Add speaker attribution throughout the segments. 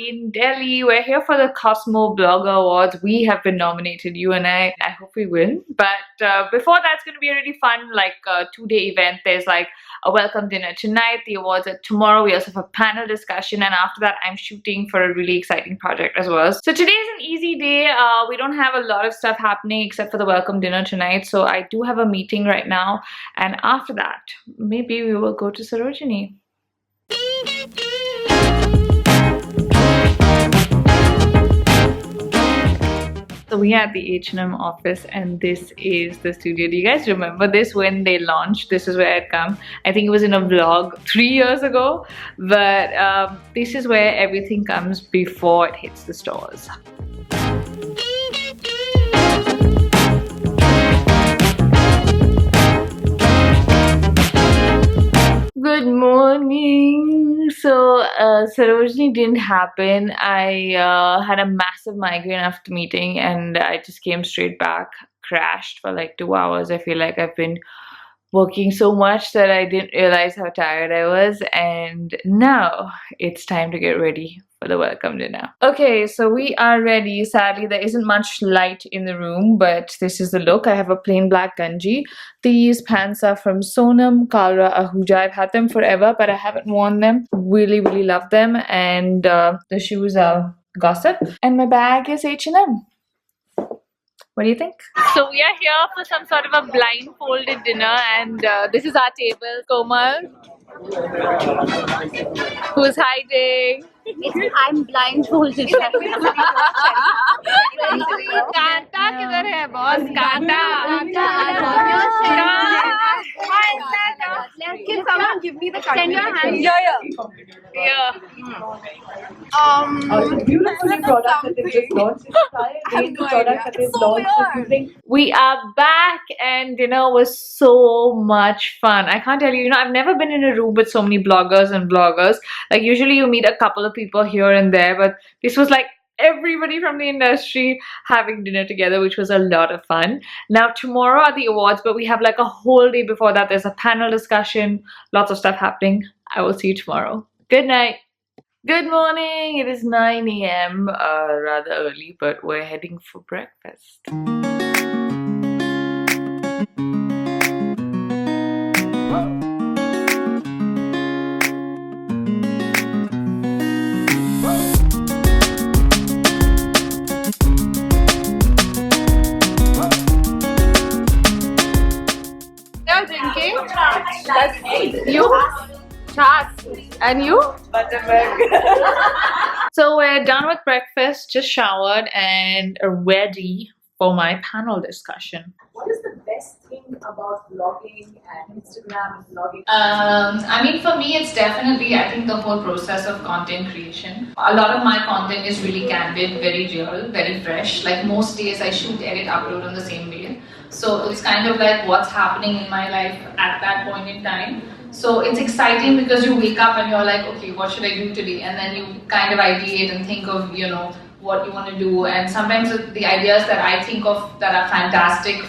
Speaker 1: in Delhi. We're here for the Cosmo Blogger Awards. We have been nominated, you and I. I hope we win. But before that's going to be a really fun, like, 2-day event. There's like a welcome dinner tonight. The awards are tomorrow. We also have a panel discussion, and after that, I'm shooting for a really exciting project as well. So today's an easy day. We don't have a lot of stuff happening except for the welcome dinner tonight. So I do have a meeting right now, and after that, maybe we will go to Sarojini. So we are at the H&M office, and this is the studio. Do you guys remember this when they launched? This is where I'd come. I think it was in a vlog 3 years ago, but this is where everything comes before it hits the stores. Good morning. So Sarojini didn't happen. I had a massive migraine after meeting, and I just came straight back, crashed for like 2 hours. I feel like I've been working so much that I didn't realize how tired I was, and now it's time to get ready for the welcome dinner. Okay, so we are ready. Sadly, there isn't much light in the room, but this is the look. I have a plain black ganji. These pants are from Sonam Kalra Ahuja. I've had them forever, but I haven't worn them. Really, really love them. And the shoes are Gossip. And my bag is H&M. What do you think? So we are here for some sort of a blindfolded dinner, and this is our table. Komal, who's hiding.
Speaker 2: I'm blindfolded.
Speaker 1: कांटा किधर है boss? कांटा.
Speaker 2: Can someone give me the card? Send your hand.
Speaker 1: Yeah.
Speaker 3: Beautiful product that they've just launched. Range of products that they've launched.
Speaker 1: We are back, and dinner was so much fun. I can't tell you, I've never been in a room with so many bloggers and vloggers. Like, usually you meet a couple of people here and there, but this was like everybody from the industry having dinner together, which was a lot of fun. Now tomorrow are the awards, but we have like a whole day before that. There's a panel discussion, lots of stuff happening. I will see you tomorrow. Good night. Good morning. It is 9 a.m. Rather early, but we're heading for breakfast. Drinking? You? Chas. And you?
Speaker 3: Buttermilk.
Speaker 1: So we're done with breakfast, just showered, and ready for my panel discussion.
Speaker 3: What is the best thing about vlogging and Instagram and vlogging?
Speaker 1: I mean, for me, it's definitely, I think, the whole process of content creation. A lot of my content is really candid, very real, very fresh. Like most days, I shoot, edit, upload on the same day. So it's kind of like what's happening in my life at that point in time. So it's exciting because you wake up and you're like, okay, what should I do today? And then you kind of ideate and think of, what you want to do. And sometimes the ideas that I think of that are fantastic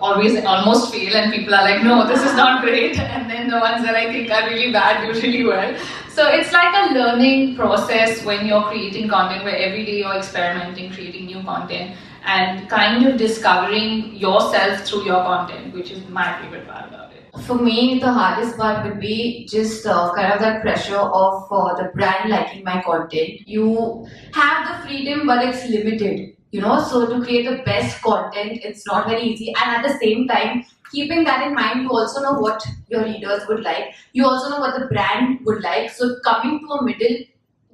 Speaker 1: almost fail, and people are like, no, this is not great. And then the ones that I think are really bad do really well. So it's like a learning process when you're creating content, where every day you're experimenting, creating new content, and kind of discovering yourself through your content, which is my favorite part about it.
Speaker 4: For me, the hardest part would be just kind of that pressure of the brand liking my content. You have the freedom, but it's limited, so to create the best content, it's not very easy. And at the same time, keeping that in mind, you also know what your readers would like. You also know what the brand would like. So coming to a middle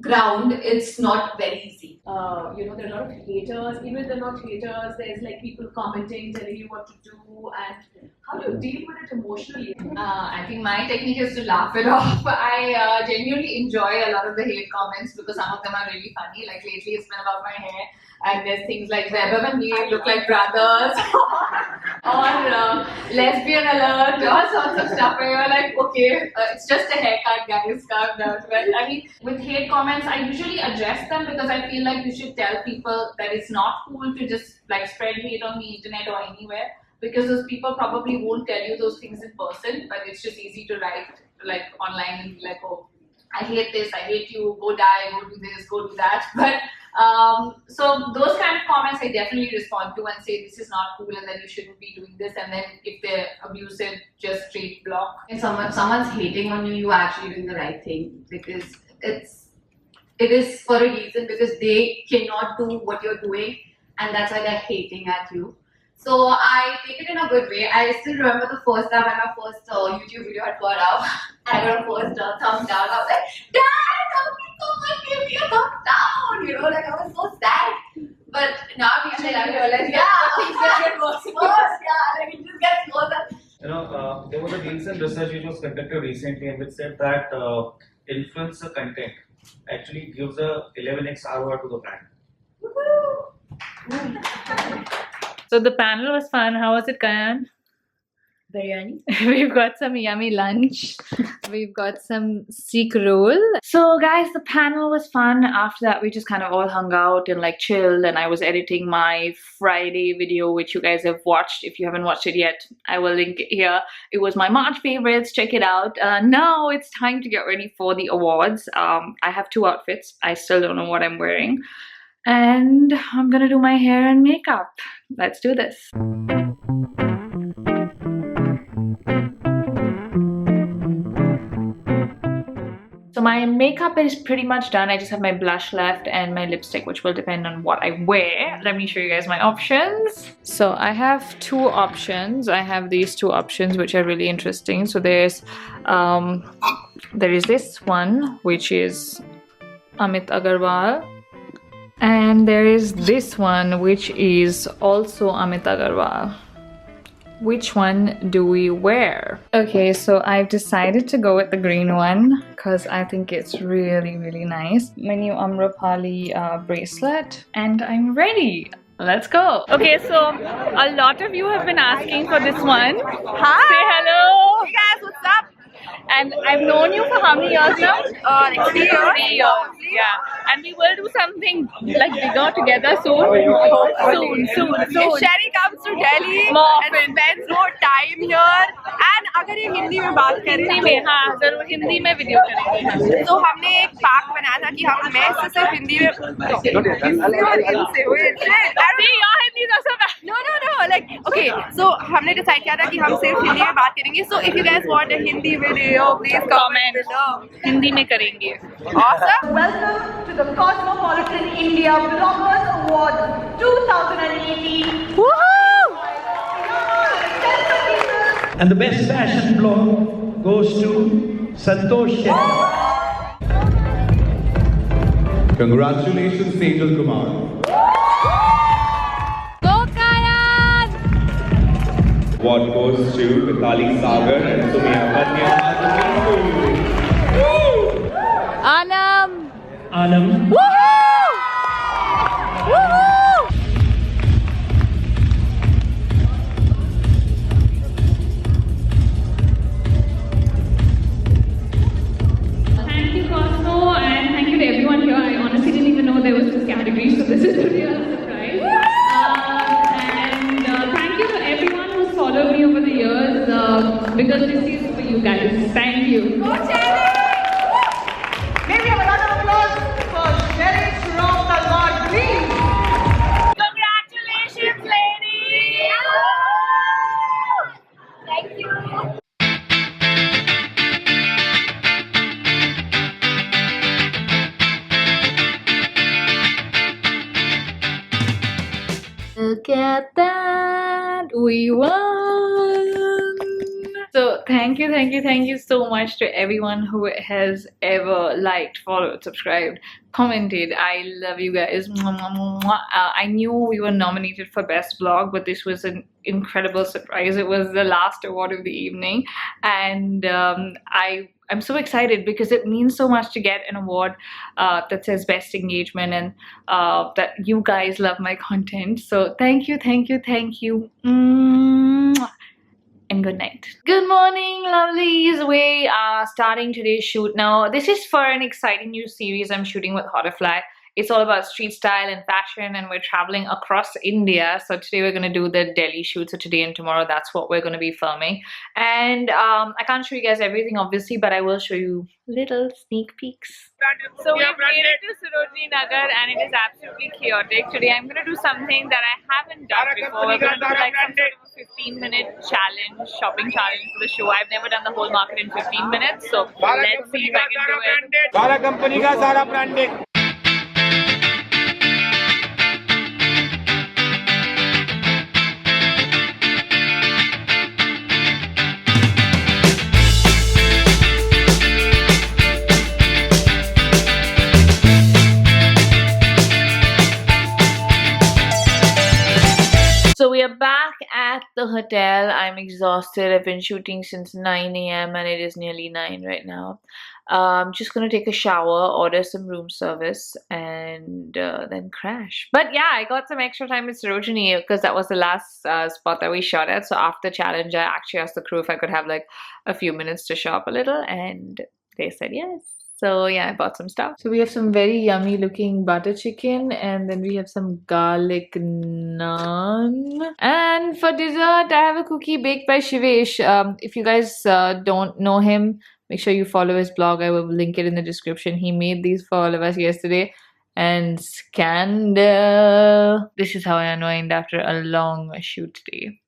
Speaker 4: ground, it's not very easy.
Speaker 3: There are a lot of haters. Even if they're not haters, there's like people commenting, telling you what to do, and how do you deal with it emotionally?
Speaker 1: I think my technique is to laugh it off. I genuinely enjoy a lot of the hate comments because some of them are really funny. Like lately, it's been about my hair, and there's things like Webber and me look like brothers, or lesbian alert, all sorts of stuff where you're like, okay, it's just a haircut, guys, calm down. But I mean, with hate comments, I usually address them because I feel like you should tell people that it's not cool to just like spread hate on the internet or anywhere, because those people probably won't tell you those things in person, but it's just easy to write like online and be like, oh,
Speaker 3: I hate this, I hate you, go die, go do this, go do that. But so those kind of comments I definitely respond to and say this is not cool and then you shouldn't be doing this. And then if they're abusive, just straight block.
Speaker 4: If someone's hating on you, you're actually doing the right thing, because it is for a reason, because they cannot do what you're doing, and that's why they're hating at you. So I take it in a good way. I still remember the first time when my first YouTube video had got out. I got a first thumbs down. I was like, Dad, how can someone give me a thumbs down? You know, like I was so sad. But now I realize, things get worse. Like it just gets worse.
Speaker 5: There was a recent research which was conducted recently and which said that influencer content actually gives a 11x ROI to the brand.
Speaker 1: So the panel was fun. How was it, Kayan?
Speaker 2: Biryani.
Speaker 1: We've got some yummy lunch. We've got some Sikh roll. So guys, the panel was fun. After that, we just kind of all hung out and like chilled, and I was editing my Friday video, which you guys have watched. If you haven't watched it yet, I will link it here. It was my March favorites. Check it out. Now it's time to get ready for the awards. I have 2 outfits. I still don't know what I'm wearing. And I'm gonna do my hair and makeup. Let's do this. So my makeup is pretty much done. I just have my blush left and my lipstick, which will depend on what I wear. Let me show you guys my options. So I have 2 options. I have these 2 options, which are really interesting. So there is this one, which is Amit Agarwal. And there is this one, which is also Amit Agarwal. Which one do we wear? Okay, so I've decided to go with the green one because I think it's really, really nice. My new Amrapali bracelet, and I'm ready. Let's go. Okay, so a lot of you have been asking for this one. Hi! Say hello!
Speaker 2: Hey guys, what's up?
Speaker 1: And I've known you for how many years now?
Speaker 2: Like 3 years.
Speaker 1: 3 years, yeah. And we will do something like bigger together soon. Soon.
Speaker 2: If Sherry comes to Delhi
Speaker 1: More
Speaker 2: and spends more time here, and अगर ये हिंदी में बात करें
Speaker 1: हिंदी में, हाँ जरूर हिंदी में video करेंगे.
Speaker 2: तो हमने एक पैक बनाया था कि हम मैं से सिर्फ हिंदी में No, like okay, so हमने decide किया था कि हम सिर्फ हिंदी में बात करेंगे. So if you guys want a Hindi video, please comment below.
Speaker 1: Hindi में करेंगे.
Speaker 2: Awesome.
Speaker 6: Welcome to the Cosmopolitan India Bloggers Award 2018.
Speaker 2: Woohoo!
Speaker 7: And the best fashion blog goes to Santosh Shetty.
Speaker 8: Congratulations, Angel Kumar.
Speaker 1: Go Kayan!
Speaker 8: What goes to Vitali Sagar and Sumya Patnia.
Speaker 7: Anam.
Speaker 9: Thank you, Cosmo, and thank you to everyone here. I honestly didn't even know there was this category, so this is a real surprise. And thank you to everyone who's followed me over the years, because this is for you guys. Thank you.
Speaker 6: Go Sherry! May we have a round of applause for Sherry, Shroff, Talwar, please.
Speaker 3: Congratulations, ladies!
Speaker 2: Thank you.
Speaker 1: Look at that, we won! So thank you so much to everyone who has ever liked, followed, subscribed, commented. I love you guys. I knew we were nominated for best blog, but this was an incredible surprise. It was the last award of the evening, and I'm so excited because it means so much to get an award that says best engagement, and that you guys love my content. So thank you. And good night. Good morning, lovelies. We are starting today's shoot now. This is for an exciting new series I'm shooting with Hotifly. it's all about street style and fashion, and we're traveling across India. So today we're going to do the Delhi shoot. So today and tomorrow, that's what we're going to be filming. And I can't show you guys everything, obviously, but I will show you little sneak peeks. So we've made it to Scherezade Nagar and it is absolutely chaotic. Today I'm going to do something that I haven't done before. We're going to do like some sort of a 15-minute challenge, shopping challenge for the show. I've never done the whole market in 15 minutes, so let's see if I can do it.
Speaker 10: Zara company ka Zara branding.
Speaker 1: So we are back at the hotel. I'm exhausted. I've been shooting since 9 a.m. and it is nearly 9 right now. I'm just gonna take a shower, order some room service, and then crash. But yeah, I got some extra time with Sarojini because that was the last spot that we shot at. So after challenge, I actually asked the crew if I could have like a few minutes to shop a little, and they said yes. So yeah, I bought some stuff. So we have some very yummy looking butter chicken, and then we have some garlic naan. And for dessert, I have a cookie baked by Shivesh. If you guys don't know him, make sure you follow his blog. I will link it in the description. He made these for all of us yesterday. And scandal. This is how I unwind after a long shoot day.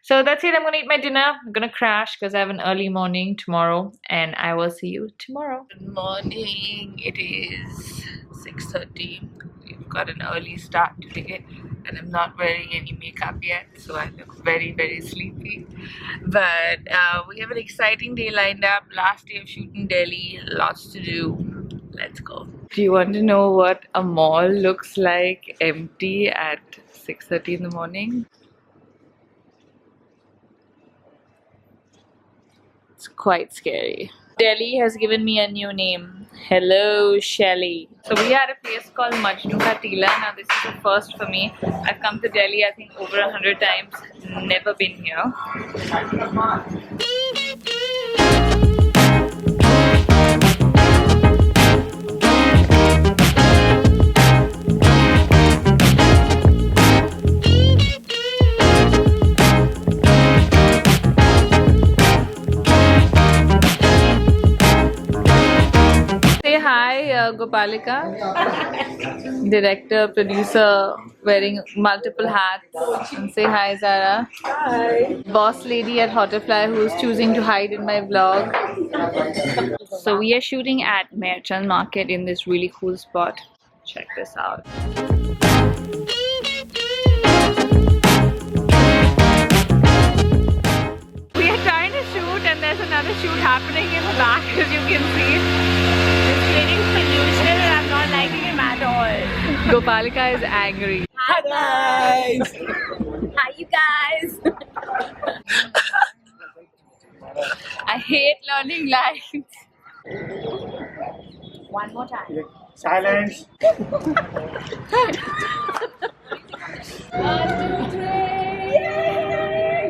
Speaker 1: So that's it. I'm gonna eat my dinner. I'm gonna crash because I have an early morning tomorrow, and I will see you tomorrow. Good morning. It is 6:30. We've got an early start today, and I'm not wearing any makeup yet, so I look very, very sleepy. But we have an exciting day lined up. Last day of shooting Delhi. Lots to do. Let's go. Do you want to know what a mall looks like empty at 6:30 in the morning? It's quite scary. Delhi has given me a new name. Hello, Shelly. So we are at a place called Majnu Ka Tila. Now this is a first for me. I've come to Delhi, I think, over 100 times. Never been here. Hi, Gopalika, director, producer, wearing multiple hats. And say hi, Zara. Hi. Boss lady at Hoterfly who's choosing to hide in my vlog. So we are shooting at Merchant Market in this really cool spot. Check this out. We are trying to shoot and there's another shoot happening in the back, as you can see. Pollution and I'm not liking him at all. Gopalika is angry.
Speaker 10: Hi guys.
Speaker 2: Hi you guys.
Speaker 1: I hate learning lines.
Speaker 2: One more time.
Speaker 10: Silence.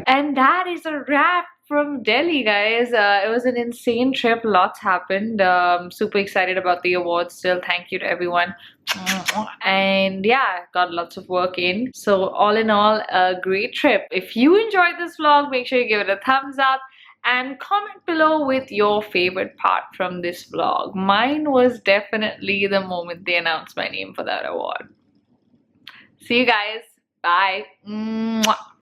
Speaker 1: And that is a wrap from Delhi, guys. It was an insane trip. Lots happened. Super excited about the awards still. Thank you to everyone. And yeah, got lots of work in. So all in all, a great trip. If you enjoyed this vlog, make sure you give it a thumbs up and comment below with your favorite part from this vlog. Mine was definitely the moment they announced my name for that award. See you guys. Bye. Mwah.